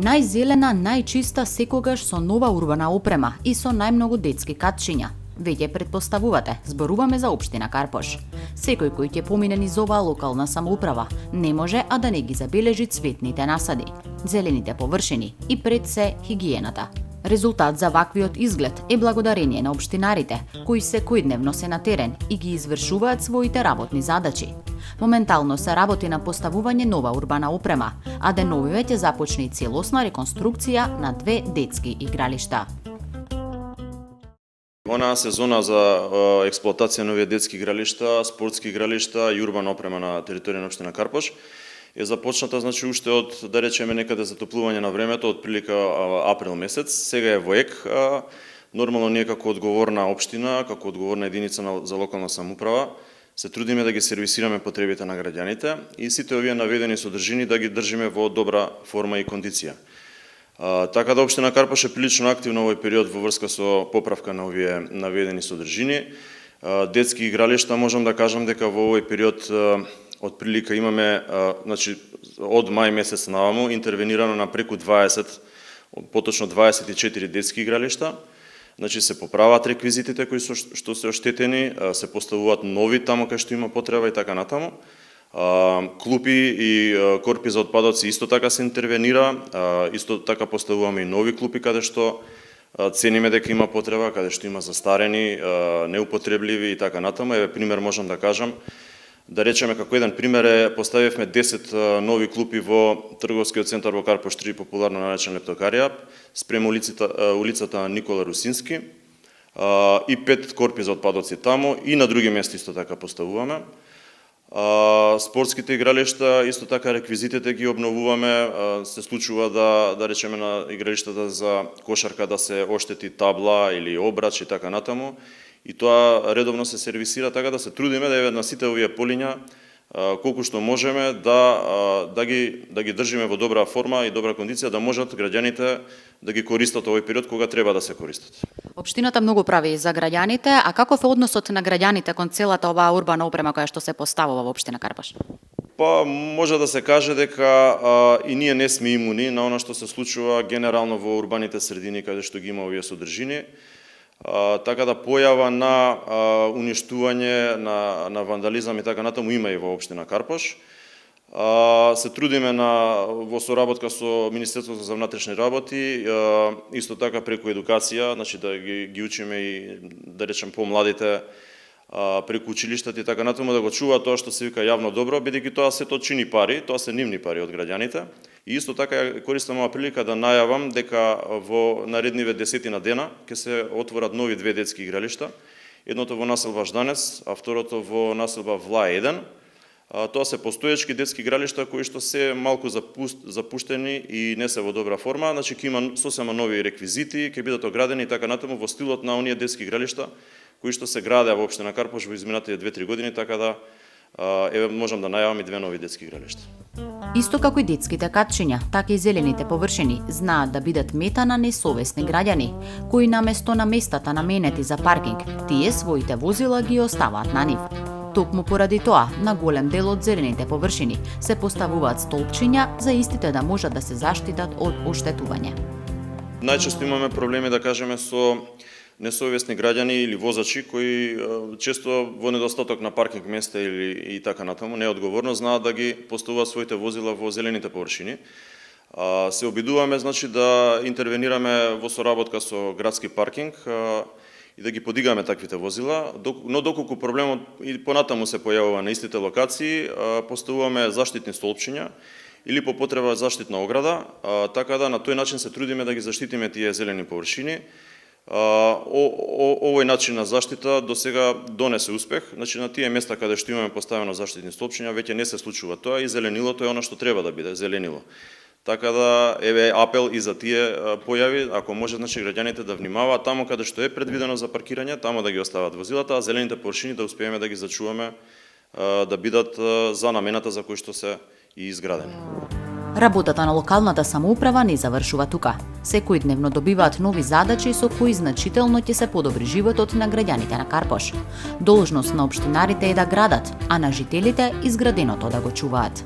Најзелена, најчиста секогаш со нова урбана опрема и со најмногу детски катчиња. Веќе претпоставувате, зборуваме за општина Карпош. Секој кој ќе помине низ оваа локална самоуправа не може а да не ги забележи цветните насади, зелените површини и пред се хигиената. Резултат за ваквиот изглед е благодарение на општинарите, кои секојдневно се на терен и ги извршуваат своите работни задачи. Моментално се работи на поставување нова урбана опрема, а деновиве ќе започне и целосна реконструкција на 2 детски игралишта. Онаа сезона за експлоатација на овие детски игралишта, спортски игралишта и урбана опрема на територија на општина Карпош е започната уште од, да речеме, некаде затоплување на времето, од прилика април месец. Сега е во ек. Нормално ние како одговорна општина, како одговорна единица за локална самоуправа, се трудиме да ги сервисираме потребите на граѓаните и сите овие наведени содржини да ги држиме во добра форма и кондиција. Така да општина Карпош е прилично активна овој период во врска со поправка на овие наведени содржини. Детски игралишта можам да кажам дека во овој период од прилика имаме, од мај месец наваму интервенирано на преку 20, поточно 24 детски игралишта. Се поправаат реквизитите кои што се оштетени, се поставуваат нови таму кај што има потреба и така натаму. Клупи и корпи за отпадоци исто така се интервенира, исто така поставуваме и нови клупи каде што цениме дека има потреба, каде што има застарени, неупотребливи и така натаму. Еве пример можам да кажам. Да речеме, како еден пример поставивме 10 нови клупи во трговскиот центар во Карпош 3, популарно наречен Лептокарија, спрема улицата Никола Русински, и 5 корпи за отпадоци таму, и на други места исто така поставуваме. Спортските игралишта, исто така реквизитите ги обновуваме, се случува да речеме на игралиштата за кошарка да се оштети табла или обрач и така натаму. И тоа редовно се сервисира, така да се трудиме да на сите овие полиња колку што можеме да ги држиме во добра форма и добра кондиција, да можат граѓаните да ги користат овој период кога треба да се користат. Општината многу прави за граѓаните, а каков е односот на граѓаните кон целата оваа урбана опрема која што се поставува во општина Карпош? Па може да се каже дека и ние не сме имуни на она што се случува генерално во урбаните средини каде што ги има овие содржини. Така да појава на уништување, на вандализам и така натаму има и во општина Карпош. Се трудиме во соработка со Министерството за внатрешни работи, исто така преку едукација, да ги учиме и да речем помладите преку училиштата и така натаму да го чуваат тоа што се вика јавно добро, бидејќи тоа сето чини пари, тоа се нивни пари од граѓаните. И исто така користам оваа прилика да најавам дека во наредниве 10 дена ќе се отворат нови 2 детски игралишта. Едното во населба Жданец, а второто во населба Вла 1. Тоа се постоечки детски игралишта кои што се малку запуштени и не се во добра форма, ќе има сосема нови реквизити, ќе бидат оградени и така натаму во стилот на оние детски игралишта кои што се градеа во општина Карпош во изминатите 2-3 години, така да можам да најавам и 2 нови детски игралишта. Исто како и детските катчиња, така и зелените површини знаат да бидат мета на несовесни граѓани, кои наместо на местата наменети за паркинг, тие своите возила ги оставаат на нив. Токму поради тоа, на голем дел од зелените површини се поставуваат столпчиња за истите да можат да се заштитат од оштетување. Најчесто имаме проблеми, да кажеме, со несовесни граѓани или возачи кои често во недостаток на паркинг места или и така натаму неодговорно знаат да ги поставуваат своите возила во зелените површини. Се обидуваме да интервенираме во соработка со градски паркинг и да ги подигаме таквите возила, но доколку проблемот и понатаму се појавува на истите локации, поставуваме заштитни столпчиња или по потреба заштитна ограда, така да на тој начин се трудиме да ги заштитиме тие зелени површини. Овој начин на заштита до сега донесе успех, на тие места каде што имаме поставено заштитни столпчиња веќе не се случува тоа и зеленилото е она што треба да биде, зеленило. Така да еве апел и за тие појави, ако може граѓаните да внимаваат таму каде што е предвидено за паркирање, таму да ги остават возилата, а зелените површини да успееме да ги зачуваме да бидат за намената за кој што се и изградени. Работата на локалната самоуправа не завршува тука. Секојдневно добиваат нови задачи со кои значително ќе се подобри животот на граѓаните на Карпош. Должност на општинарите е да градат, а на жителите изграденото да го чуваат.